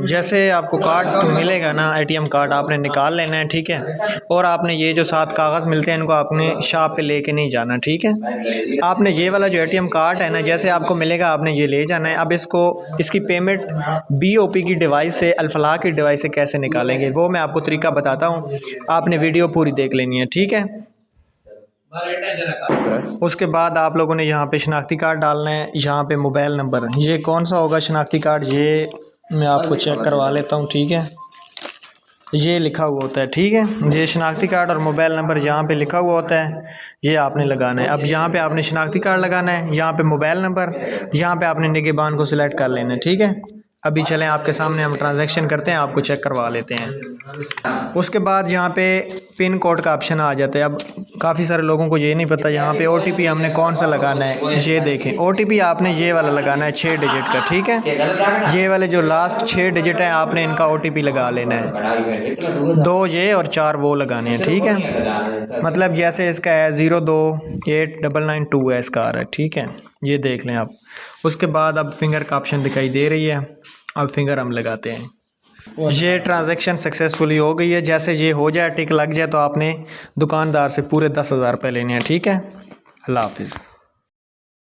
जैसे आपको कार्ड मिलेगा ना, एटीएम कार्ड आपने निकाल लेना है, ठीक है। और आपने ये जो 7 कागज़ मिलते हैं इनको आपने शॉप पे लेके नहीं जाना, ठीक है। आपने ये वाला जो एटीएम कार्ड है ना, जैसे आपको मिलेगा आपने ये ले जाना है। अब इसकी पेमेंट बीओपी की डिवाइस से, अल-फलाह की डिवाइस से कैसे निकालेंगे वो मैं आपको तरीका बताता हूँ। आपने वीडियो पूरी देख लेनी है, ठीक है। उसके बाद आप लोगों ने यहाँ पे शनाख्ती कार्ड डालना है, यहाँ पे मोबाइल नंबर, ये कौन सा होगा शनाख्ती कार्ड, ये मैं आपको चेक करवा लेता हूँ, ठीक है। ये लिखा हुआ होता है, ठीक है। ये शनाख्ती कार्ड और मोबाइल नंबर यहाँ पे लिखा हुआ होता है, ये आपने लगाना है। अब यहाँ पे आपने शनाख्ती कार्ड लगाना है, यहाँ पे मोबाइल नंबर, यहाँ पे आपने निगहबान को सिलेक्ट कर लेना है, ठीक है। अभी चलें आपके सामने हम ट्रांजैक्शन करते हैं, आपको चेक करवा लेते हैं। उसके बाद यहाँ पे पिन कोड का ऑप्शन आ जाता है। अब काफ़ी सारे लोगों को ये नहीं पता, यहाँ पे ओटीपी हमने कौन सा लगाना है। ये देखें, ओटीपी आपने ये वाला लगाना है 6 डिजिट का, ठीक है। ये वाले जो लास्ट 6 डिजिट हैं आपने इनका ओटीपी लगा लेना है। 2 ये और 4 वो लगाने हैं, ठीक है। मतलब जैसे इसका है 028992 है इसका आ रहा है, ठीक है। ये देख लें आप। उसके बाद अब फिंगर का ऑप्शन दिखाई दे रही है, अब फिंगर हम लगाते हैं। ये ट्रांजैक्शन सक्सेसफुली हो गई है। जैसे ये हो जाए, टिक लग जाए, तो आपने दुकानदार से पूरे 10,000 रुपये लेने हैं, ठीक है। अल्लाह हाफिज़।